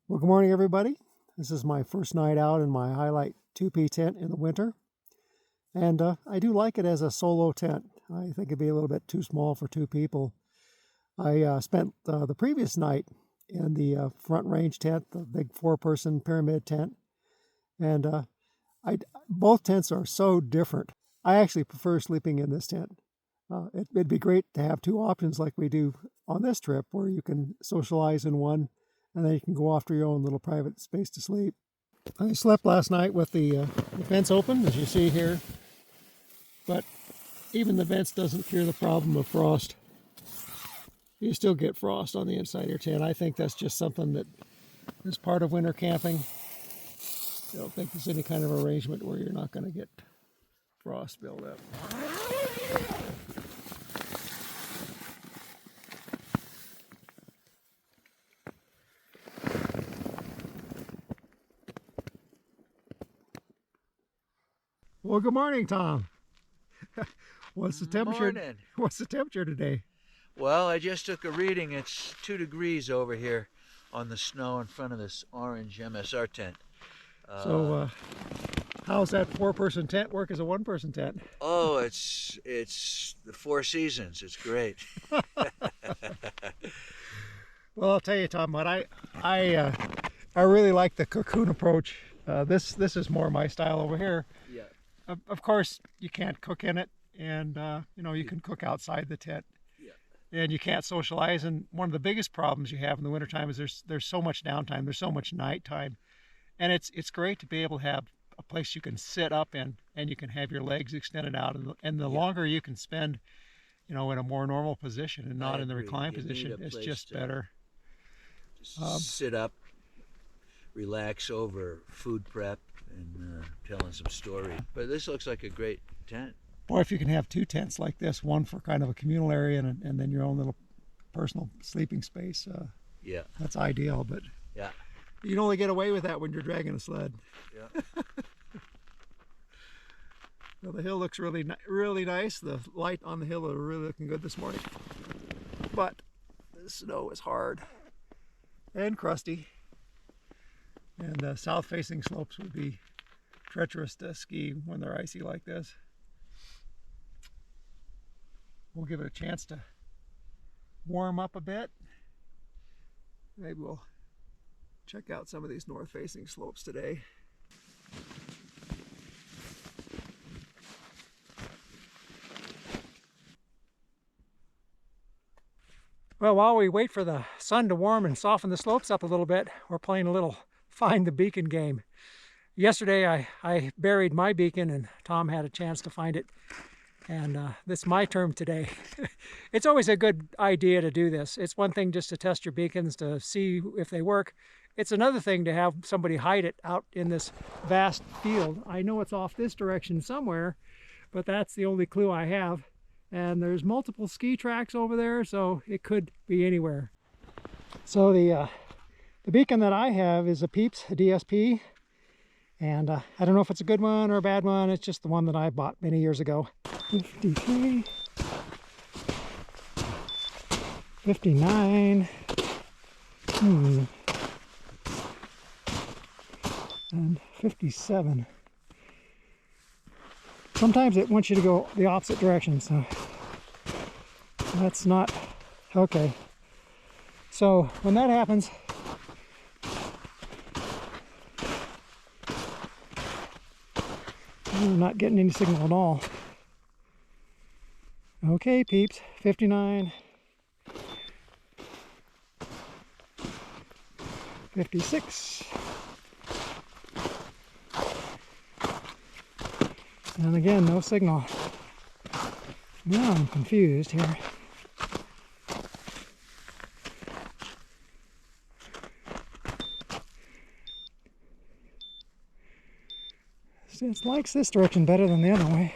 Well, good morning, everybody. This is my first night out in my Highlight 2P tent in the winter, and I do like it as a solo tent. I think it'd be a little bit too small for two people. I spent the previous night in the front range tent, the big four-person pyramid tent, and both tents are so different. I actually prefer sleeping in this tent. It'd be great to have two options like we do on this trip, where you can socialize in one and then you can go off to your own little private space to sleep. I slept last night with the vents open, as you see here, but even the vents doesn't cure the problem of frost. You still get frost on the inside of your tent. I think that's just something that is part of winter camping. I don't think there's any kind of arrangement where you're not going to get frost build up. Well, good morning, Tom. What's the temperature? Morning. What's the temperature today? Well, I just took a reading. It's 2 degrees over here on the snow in front of this orange MSR tent. So how's that four-person tent work as a one-person tent? Oh, it's the Four Seasons. It's great. Well, I'll tell you, Tom, what I really like the cocoon approach. This is more my style over here. Yeah. Of course, you can't cook in it, and you can cook outside the tent. Yeah. And you can't socialize. And one of the biggest problems you have in the wintertime is there's so much downtime. There's so much nighttime, and it's great to be able to have a place you can sit up in, and you can have your legs extended out. And the longer you can spend, in a more normal position and not in the recline position, it's just better. Just sit up, relax over food prep, and telling some story. But this looks like a great tent. Or if you can have two tents like this, one for kind of a communal area and then your own little personal sleeping space. Yeah. That's ideal, but yeah, you can only get away with that when you're dragging a sled. Yeah. Well, the hill looks really nice. The light on the hill are really looking good this morning. But the snow is hard and crusty. And south-facing slopes would be treacherous to ski when they're icy like this. We'll give it a chance to warm up a bit. Maybe we'll check out some of these north-facing slopes today. Well, while we wait for the sun to warm and soften the slopes up a little bit, we're playing a little find the beacon game. Yesterday I buried my beacon and Tom had a chance to find it, and this is my term today. It's always a good idea to do this. It's one thing just to test your beacons to see if they work. It's another thing to have somebody hide it out in this vast field. I know it's off this direction somewhere, but that's the only clue I have. And there's multiple ski tracks over there, so it could be anywhere. So the beacon that I have is a Peeps, a DSP, and I don't know if it's a good one or a bad one. It's just the one that I bought many years ago. 53, 59, and 57. Sometimes it wants you to go the opposite direction, so that's not okay. So when that happens, I'm not getting any signal at all. Okay, peeps, 59, 56, and again, no signal. Now I'm confused here. It likes this direction better than the other way.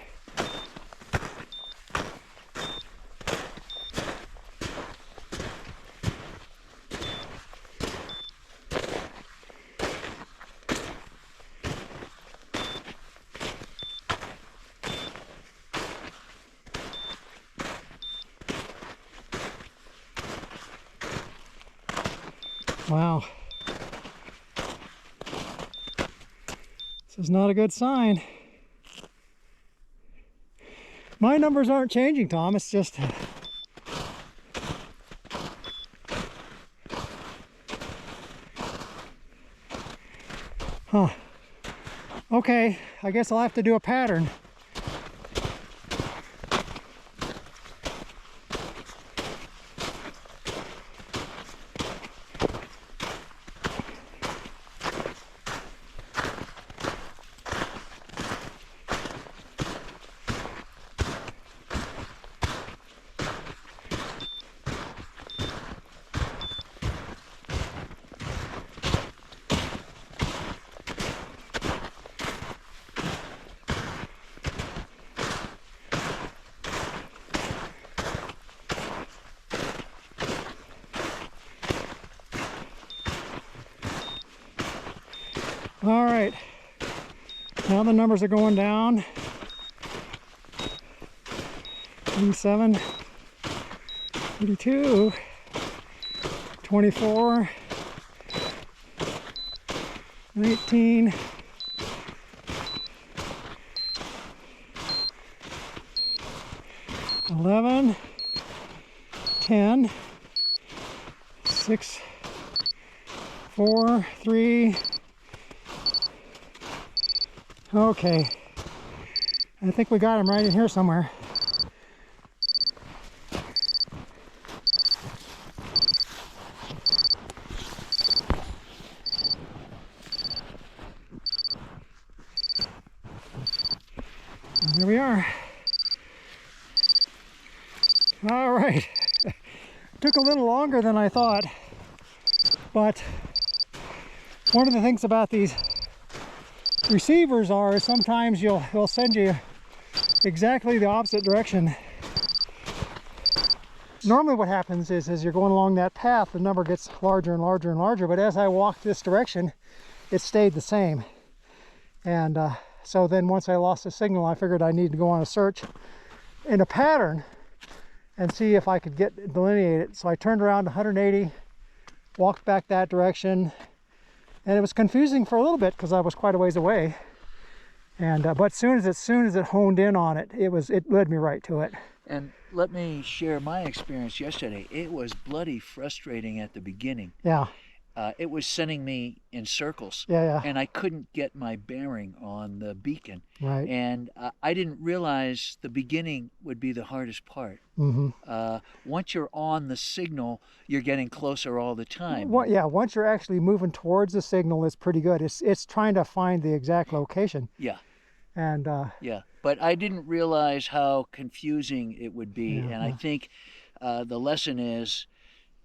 Wow. This is not a good sign. My numbers aren't changing, Tom. It's just... Huh. Okay, I guess I'll have to do a pattern. All right, now the numbers are going down. 37, 32, 24, 19, 11, 10, 6, 4, 3. Okay, I think we got him right in here somewhere. And here we are. All right, took a little longer than I thought, but one of the things about these receivers are sometimes they'll send you exactly the opposite direction. Normally what happens is as you're going along that path, the number gets larger and larger and larger, but as I walked this direction, it stayed the same. And so then once I lost the signal, I figured I needed to go on a search in a pattern and see if I could delineate it. So I turned around 180, walked back that direction, and it was confusing for a little bit because I was quite a ways away. And but as soon as it honed in on it, it led me right to it. And let me share my experience yesterday. It was bloody frustrating at the beginning. Yeah. It was sending me in circles. Yeah. And I couldn't get my bearing on the beacon. Right. And I didn't realize the beginning would be the hardest part. Mm-hmm. Once you're on the signal, you're getting closer all the time. Well, yeah, once you're actually moving towards the signal, it's pretty good. It's trying to find the exact location. Yeah. And yeah, but I didn't realize how confusing it would be. Yeah, and I think the lesson is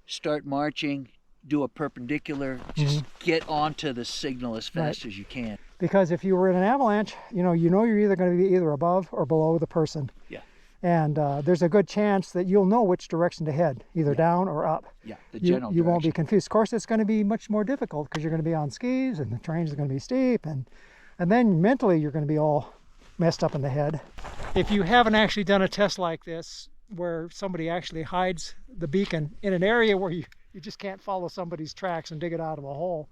start marching, do a perpendicular, just get onto the signal as fast as you can. Because if you were in an avalanche, you know you're either going to be either above or below the person. Yeah. And there's a good chance that you'll know which direction to head, either down or up. Yeah, the general You won't be direction. confused. Of course, it's going to be much more difficult because you're going to be on skis and the terrains are going to be steep, and then mentally you're going to be all messed up in the head. If you haven't actually done a test like this, where somebody actually hides the beacon in an area where you just can't follow somebody's tracks and dig it out of a hole,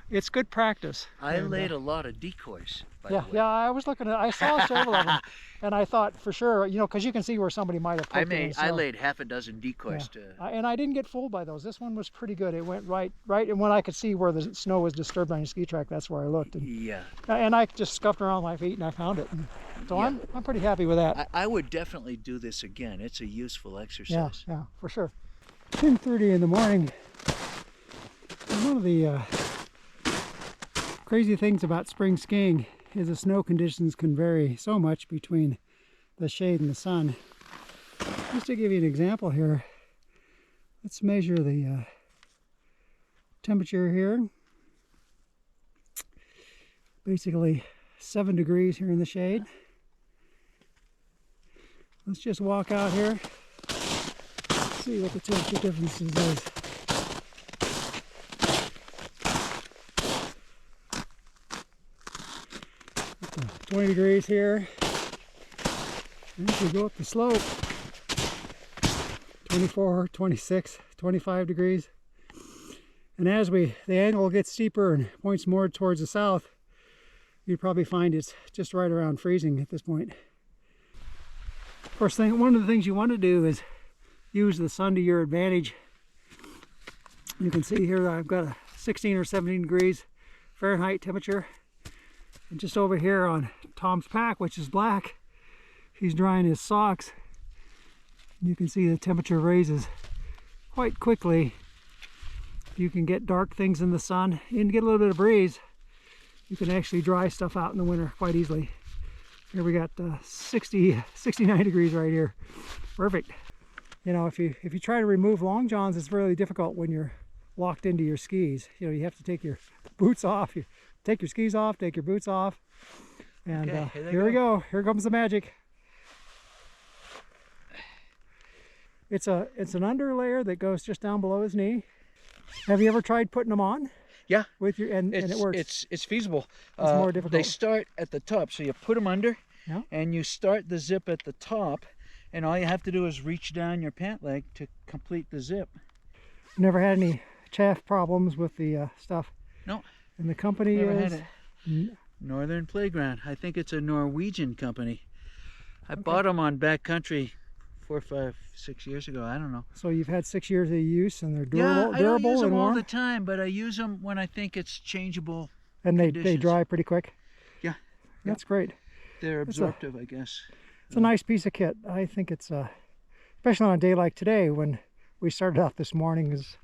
it's good practice. I laid a lot of decoys, by the way. Yeah, I was looking at, I saw several of them, and I thought for sure, because you can see where somebody might have put them. I laid half a dozen decoys and I didn't get fooled by those. This one was pretty good. It went right, and when I could see where the snow was disturbed on your ski track, that's where I looked. And I just scuffed around my feet and I found it. And so I'm pretty happy with that. I would definitely do this again. It's a useful exercise. Yeah, for sure. 10:30 in the morning. One of the crazy things about spring skiing is the snow conditions can vary so much between the shade and the sun. Just to give you an example here, let's measure the temperature here. Basically 7 degrees here in the shade. Let's just walk out here, see what the temperature differences is. 20 degrees here. And if we go up the slope, 24, 26, 25 degrees. And as the angle gets steeper and points more towards the south, you'd probably find it's just right around freezing at this point. Of course, one of the things you want to do is use the sun to your advantage. You can see here I've got a 16 or 17 degrees Fahrenheit temperature. And just over here on Tom's pack, which is black, he's drying his socks. You can see the temperature raises quite quickly. If you can get dark things in the sun and get a little bit of breeze, you can actually dry stuff out in the winter quite easily. Here we got 69 degrees right here. Perfect. You know, if you try to remove long johns, it's really difficult when you're locked into your skis. You know, you have to take your boots off. You take your skis off, take your boots off, and okay, here we go. Here comes the magic. It's an under layer that goes just down below his knee. Have you ever tried putting them on? Yeah, with your and it works. It's feasible. It's more difficult. They start at the top, so you put them under, yeah, and you start the zip at the top, and all you have to do is reach down your pant leg to complete the zip. Never had any chaff problems with the stuff. No. And the company is Northern Playground. I think it's a Norwegian company. I bought them on backcountry 4, 5, 6 years ago. I don't know. So you've had 6 years of use, and they're durable. Yeah, I don't use them and all the time, but I use them when I think it's changeable. And they dry pretty quick. Yeah, that's great. They're absorptive, I guess. It's a nice piece of kit. I think it's especially on a day like today when we started out this morning, is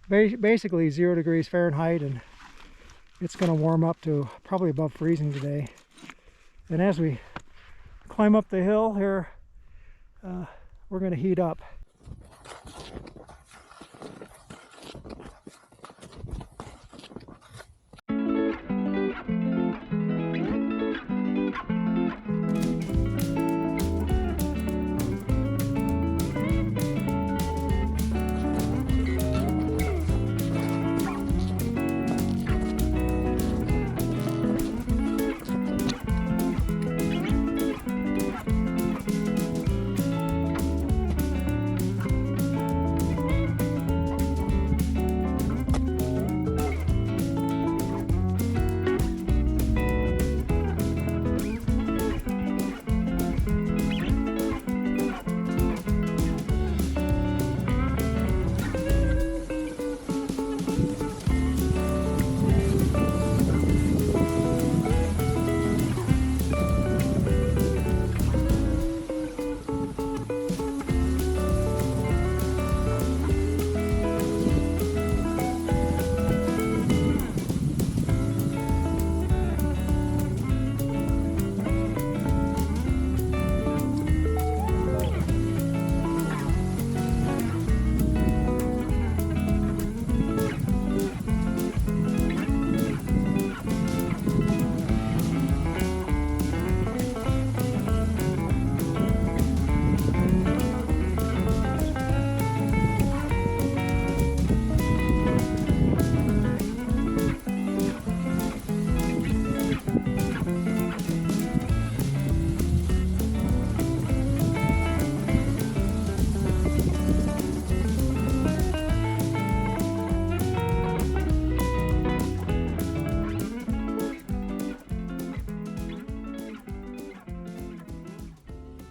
basically 0 degrees Fahrenheit, and it's going to warm up to probably above freezing today. And as we climb up the hill here, we're going to heat up.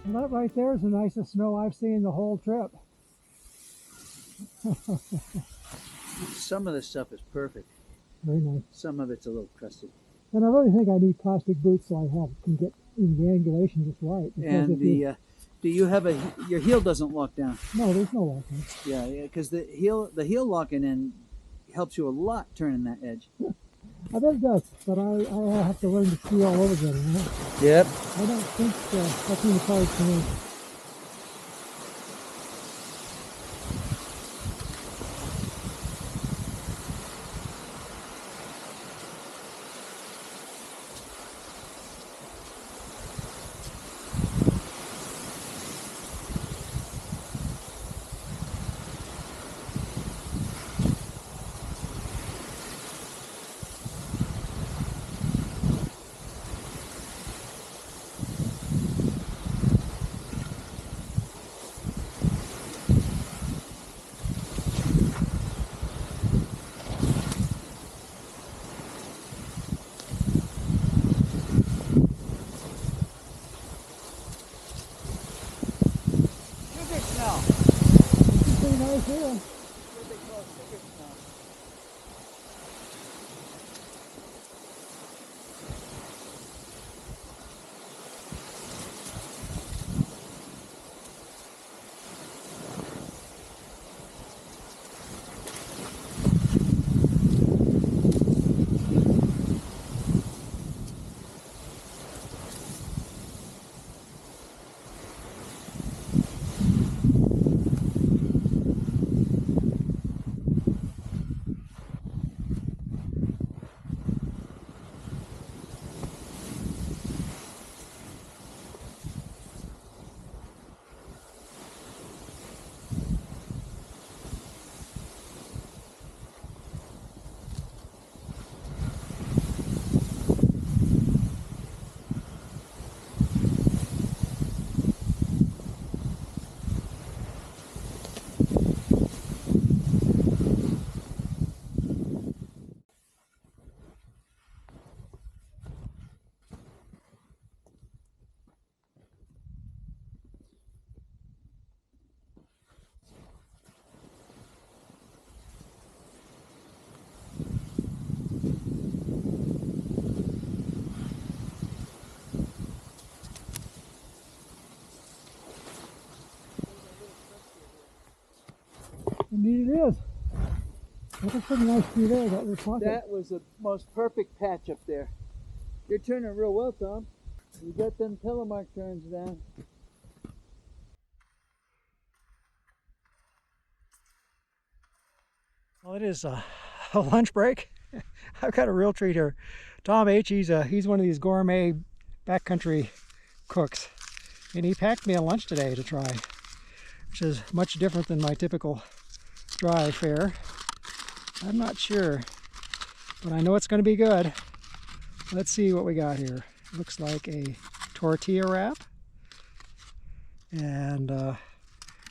That right there is the nicest snow I've seen the whole trip. Some of this stuff is perfect. Very nice. Some of it's a little crusted. And I really think I need plastic boots so I can get the angulation just right. And do you have your heel doesn't lock down? No, there's no locking. Yeah, because the heel locking in helps you a lot turning that edge. I bet it does, but I have to learn to ski all over again. You know? Yep. I don't think that's in the cards for me. Indeed it is. That's a pretty nice tree there, that little pocket. That was the most perfect patch up there. You're turning real well, Tom. You got them telemark turns down. Well, it is a lunch break. I've got a real treat here. Tom H, he's one of these gourmet backcountry cooks. And he packed me a lunch today to try, which is much different than my typical dry fare. I'm not sure, but I know it's going to be good. Let's see what we got here. Looks like a tortilla wrap. And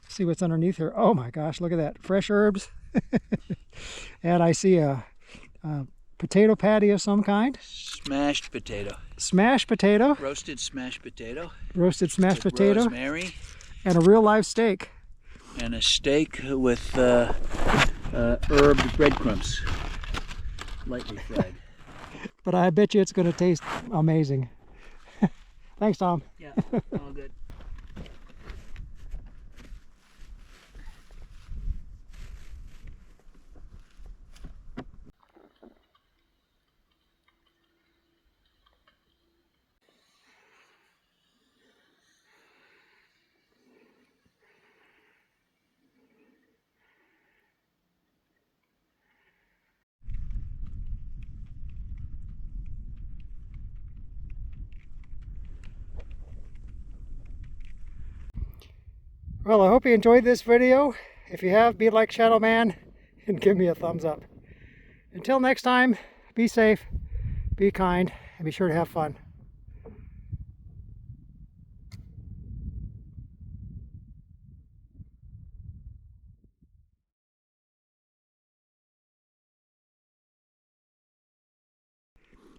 see what's underneath here. Oh my gosh, look at that. Fresh herbs. And I see a potato patty of some kind. Smashed potato. Smashed potato. Roasted smashed potato. Roasted smashed with potato. rosemary. And a real live steak. And a steak with herbed breadcrumbs. Lightly fried. But I bet you it's going to taste amazing. Thanks, Tom. Yeah, all good. Well, I hope you enjoyed this video. If you have, be like Shadow Man and give me a thumbs up. Until next time, be safe, be kind, and be sure to have fun.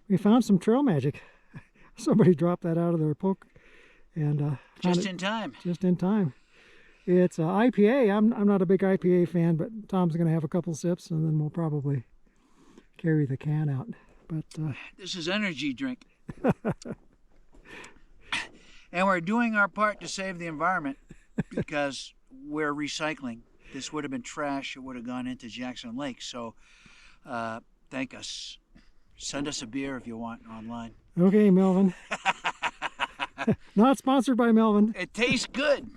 We found some trail magic. Somebody dropped that out of their poke, and Just in time. Just in time. It's IPA. I'm not a big IPA fan, but Tom's going to have a couple sips, and then we'll probably carry the can out. But this is energy drink. And we're doing our part to save the environment because we're recycling. This would have been trash. It would have gone into Jackson Lake. So thank us. Send us a beer if you want online. Okay, Melvin. Not sponsored by Melvin. It tastes good.